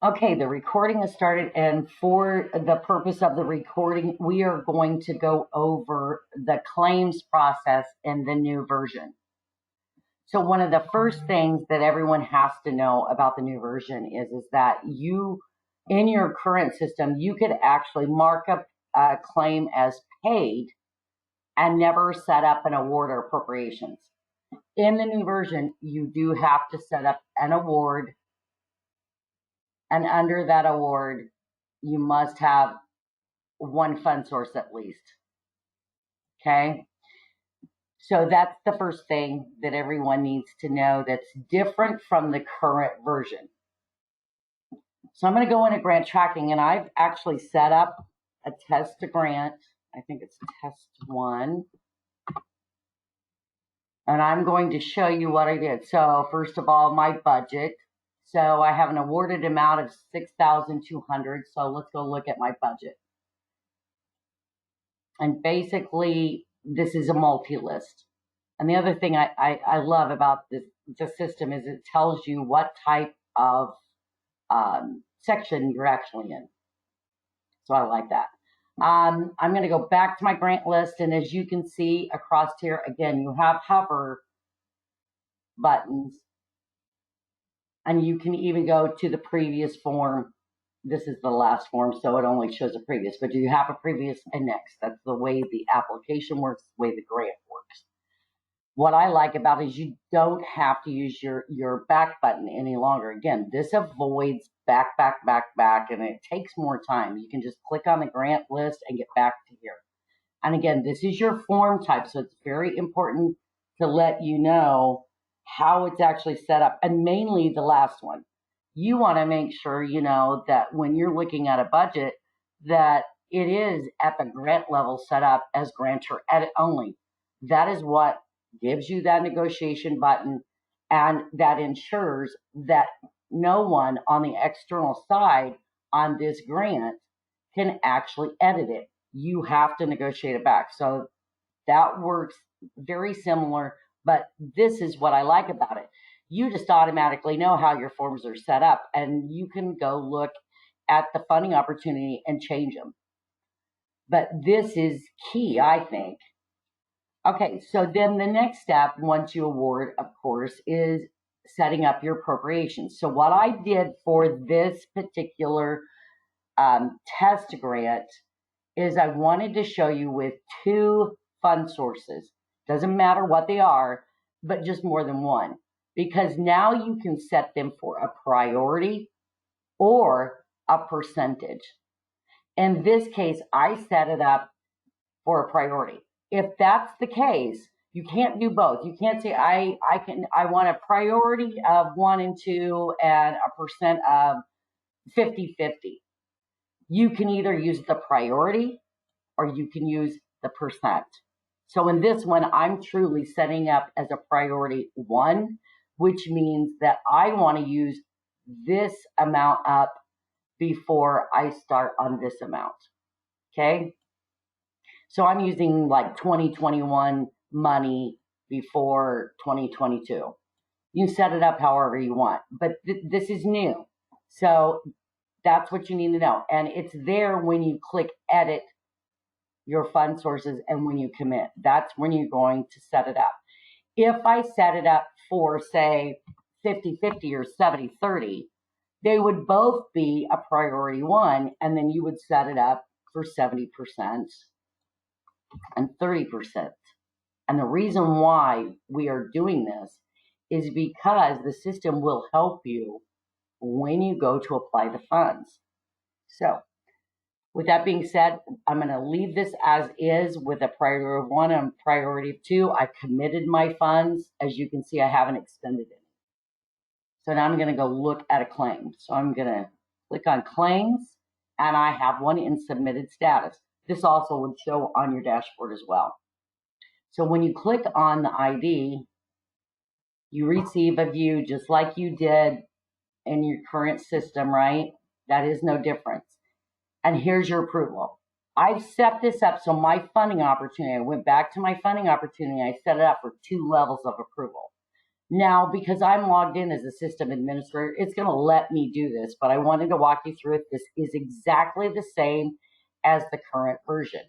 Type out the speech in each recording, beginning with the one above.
Okay, the recording has started, and for the purpose of the recording, we are going to go over the claims process in the new version. So one of the first things that everyone has to know about the new version is that you, in your current system, you could actually mark up a claim as paid and never set up an award or appropriations. In the new version, you do have to set up an award, and under that award, you must have one fund source at least. Okay. So that's the first thing that everyone needs to know that's different from the current version. So I'm going to go into grant tracking, and I've actually set up a test to grant. I think it's test 1. And I'm going to show you what I did. So first of all, my budget. So I have an awarded amount of $6,200. So let's go look at my budget. And basically, this is a multi-list. And the other thing I love about the system is it tells you what type of section you're actually in. So I like that. I'm going to go back to my grant list. And as you can see across here, again, you have hover buttons. And you can even go to the previous form. This is the last form, so it only shows a previous. But do you have a previous index? That's the way the application works, the way the grant works. What I like about it is you don't have to use your back button any longer. Again, this avoids back, and it takes more time. You can just click on the grant list and get back to here. And again, this is your form type, so it's very important to let you know how it's actually set up, and mainly the last one. You want to make sure you know that when you're looking at a budget that it is at the grant level set up as grantor edit only. That is what gives you that negotiation button, and that ensures that no one on the external side on this grant can actually edit it. You have to negotiate it back. So that works very similar, but this is what I like about it. You just automatically know how your forms are set up, and you can go look at the funding opportunity and change them. But this is key, I think. Okay, so then the next step, once you award, of course, is setting up your appropriations. So what I did for this particular test grant is I wanted to show you with 2 fund sources. Doesn't matter what they are, but just more than one. Because now you can set them for a priority or a percentage. In this case, I set it up for a priority. If that's the case, you can't do both. You can't say I want a priority of 1 and 2 and a percent of 50-50. You can either use the priority or you can use the percent. So in this one, I'm truly setting up as a priority 1, which means that I want to use this amount up before I start on this amount. Okay. So I'm using like 2021 money before 2022. You can set it up however you want, but this is new. So that's what you need to know. And it's there when you click edit your fund sources and when you commit. That's when you're going to set it up. If I set it up for, say, 50-50 or 70-30, they would both be a priority 1, and then you would set it up for 70% and 30%. And the reason why we are doing this is because the system will help you when you go to apply the funds. So with that being said, I'm going to leave this as is with a priority of 1 and priority of 2. I committed my funds. As you can see, I haven't expended it. So now I'm going to go look at a claim. So I'm going to click on claims, and I have one in submitted status. This also would show on your dashboard as well. So when you click on the ID, you receive a view just like you did in your current system, right? That is no difference. And here's your approval. I've set this up so my funding opportunity, I went back to my funding opportunity, I set it up for 2 levels of approval. Now, because I'm logged in as a system administrator, it's going to let me do this, but I wanted to walk you through it. This is exactly the same as the current version.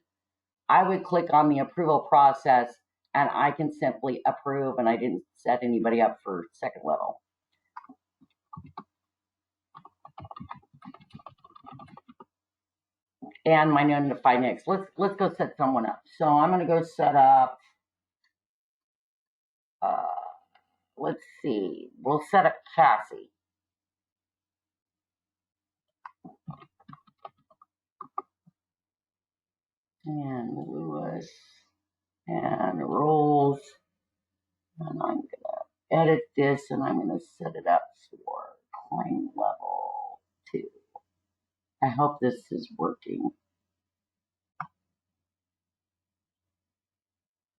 I would click on the approval process and I can simply approve, and I didn't set anybody up for second level. And my notify next. Let's go set someone up. So I'm going to go set up, let's see, we'll set up Cassie. And Lewis and roles. And I'm going to edit this and I'm going to set it up for claim level 2. I hope this is working.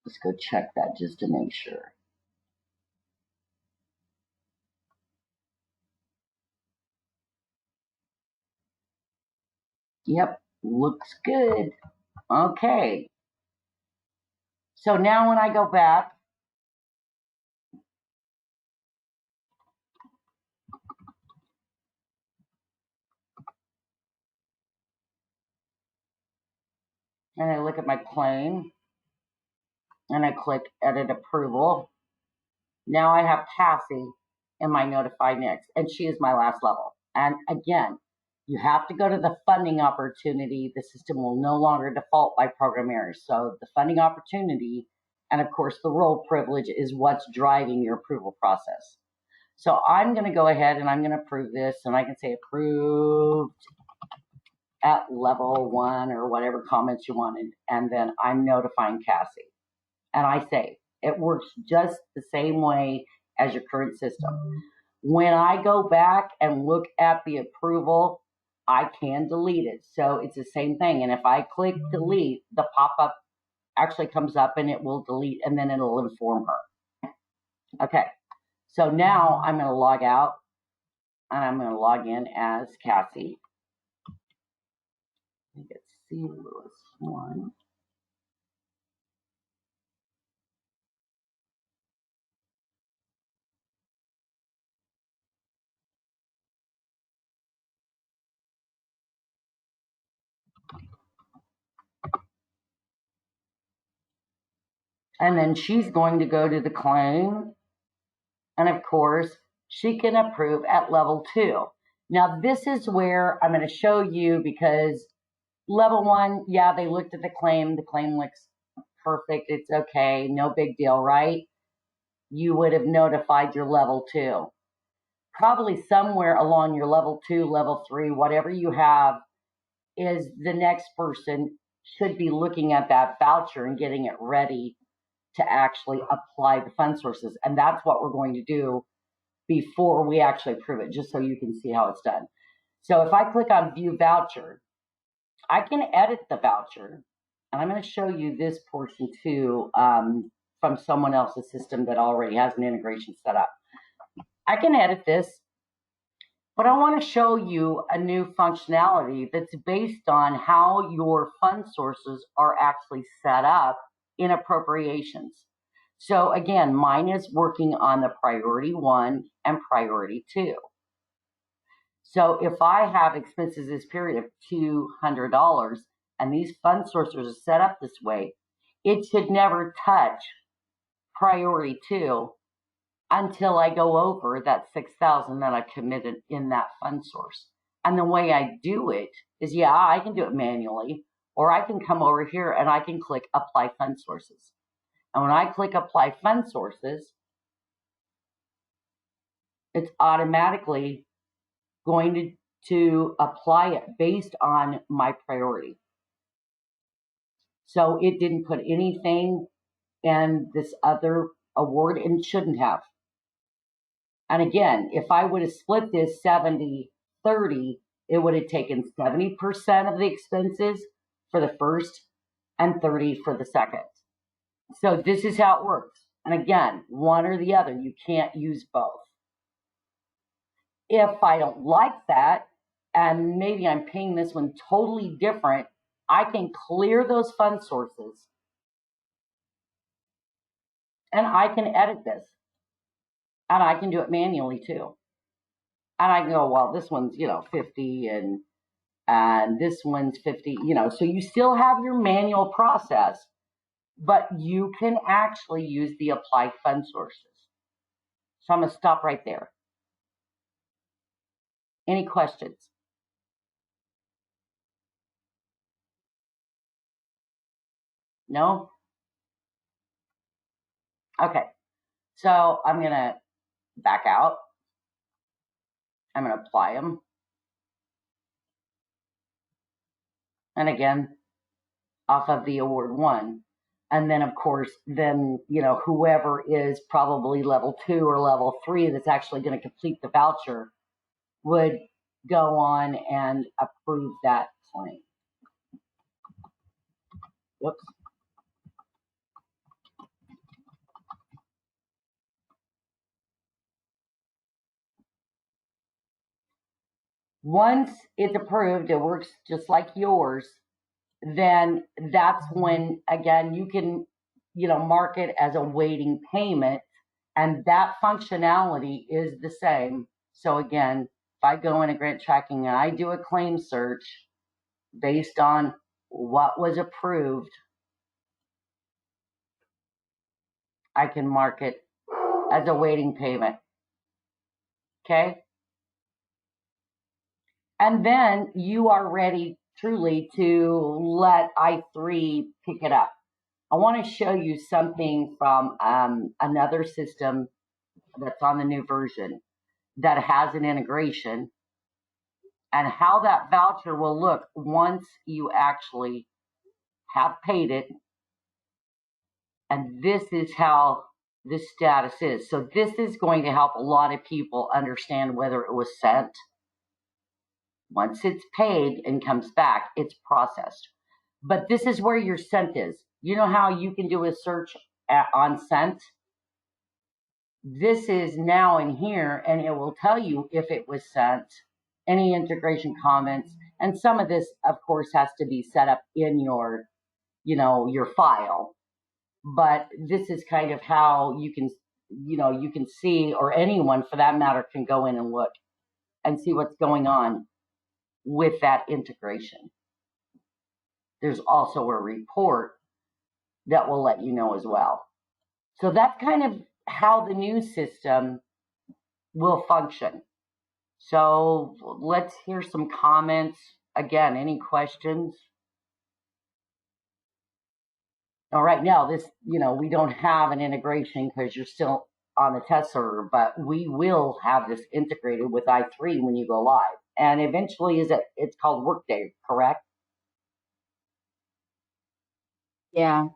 Let's go check that just to make sure. Yep, looks good. Okay. So now when I go back, and I look at my claim, and I click Edit Approval, now I have Cassie in my Notify Next, and she is my last level. And again, you have to go to the funding opportunity. The system will no longer default by program errors. So the funding opportunity and, of course, the role privilege is what's driving your approval process. So I'm going to go ahead and I'm going to approve this, and I can say approved at level 1 or whatever comments you wanted, and then I'm notifying Cassie. And I say, it works just the same way as your current system. When I go back and look at the approval, I can delete it. So it's the same thing. And if I click delete, the pop-up actually comes up and it will delete, and then it'll inform her. Okay, so now I'm going to log out and I'm going to log in as Cassie. I think it's C. Lewis 1. And then she's going to go to the claim. And of course, she can approve at level 2. Now, this is where I'm going to show you, because level 1, yeah, they looked at the claim. The claim looks perfect. It's okay. No big deal, right? You would have notified your level 2. Probably somewhere along your level 2, level 3, whatever you have, is the next person should be looking at that voucher and getting it ready to actually apply the fund sources. And that's what we're going to do before we actually approve it, just so you can see how it's done. So if I click on View Voucher, I can edit the voucher. And I'm going to show you this portion too, from someone else's system that already has an integration set up. I can edit this, but I want to show you a new functionality that's based on how your fund sources are actually set up in appropriations. So again, mine is working on the priority 1 and priority 2. So if I have expenses this period of $200 and these fund sources are set up this way, it should never touch priority 2 until I go over that $6,000 that I committed in that fund source. And the way I do it is, yeah, I can do it manually, or I can come over here and I can click Apply Fund Sources. And when I click Apply Fund Sources, it's automatically going to apply it based on my priority. So it didn't put anything in this other award, and shouldn't have. And again, if I would have split this 70-30, it would have taken 70% of the expenses for the first and 30 for the second. So this is how it works. And again, one or the other, you can't use both. If I don't like that, and maybe I'm paying this one totally different, I can clear those fund sources and I can edit this. And I can do it manually too. And I can go, well, this one's, 50 and this one's 50, so you still have your manual process, but you can actually use the applied fund sources. So I'm going to stop right there. Any questions? No? Okay. So I'm going to back out. I'm going to apply them. And again, off of the award 1. And then, of course, whoever is probably level 2 or level 3 that's actually going to complete the voucher would go on and approve that claim. Whoops. Once it's approved, it works just like yours, then that's when, again, you can, mark it as a waiting payment, and that functionality is the same. So again, if I go into grant tracking and I do a claim search based on what was approved, I can mark it as a waiting payment. Okay? And then you are ready truly to let I3 pick it up. I want to show you something from another system that's on the new version that has an integration, and how that voucher will look once you actually have paid it. And this is how this status is. So this is going to help a lot of people understand whether it was sent. Once it's paid and comes back, it's processed. But this is where your sent is. You know how you can do a search on sent? This is now in here, and it will tell you if it was sent, any integration comments, and some of this, of course, has to be set up in your, your file. But this is kind of how you can, you can see, or anyone for that matter can go in and look and see what's going on with that integration. There's also a report that will let you know as well. So that's kind of how the new system will function. So let's hear some comments. Again, any questions? Now, right now, this, we don't have an integration because you're still on the test server, but we will have this integrated with I3 when you go live. And eventually, it's called Workday, correct? Yeah.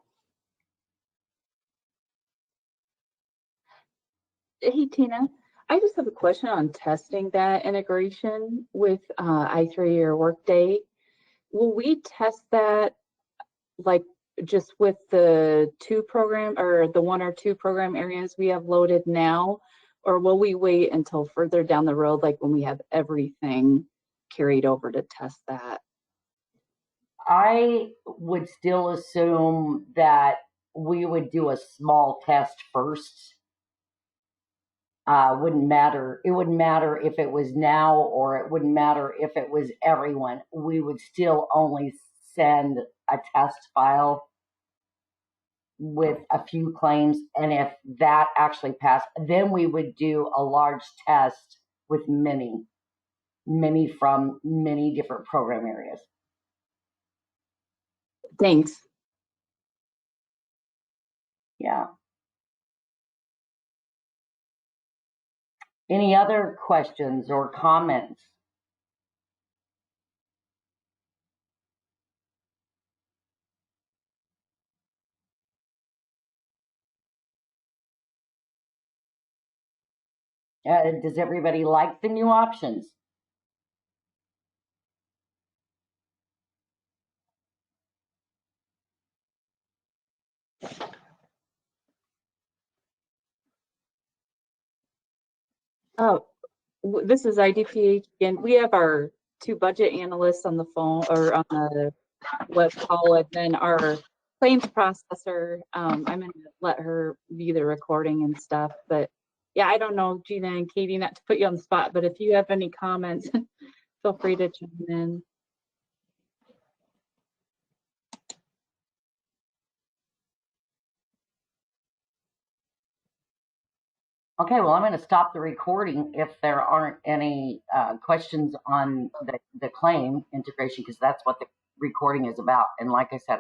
Hey, Tina, I just have a question on testing that integration with I3 or Workday. Will we test that like just with the 2 program or the 1 or 2 program areas we have loaded now? Or will we wait until further down the road, like when we have everything carried over to test that? I would still assume that we would do a small test first. Wouldn't matter. It wouldn't matter if it was now, or it wouldn't matter if it was everyone. We would still only send a test file with a few claims. And if that actually passed, then we would do a large test with many from many different program areas. Thanks. Yeah. Any other questions or comments? Does everybody like the new options? Oh, this is IDPH again. We have our 2 budget analysts on the phone or on the web call, and then our claims processor. I'm going to let her view the recording and stuff, but Yeah, I don't know, Gina and Katie, not to put you on the spot, but if you have any comments, feel free to chime in. Okay, well, I'm going to stop the recording if there aren't any questions on the claim integration, because that's what the recording is about. And like I said,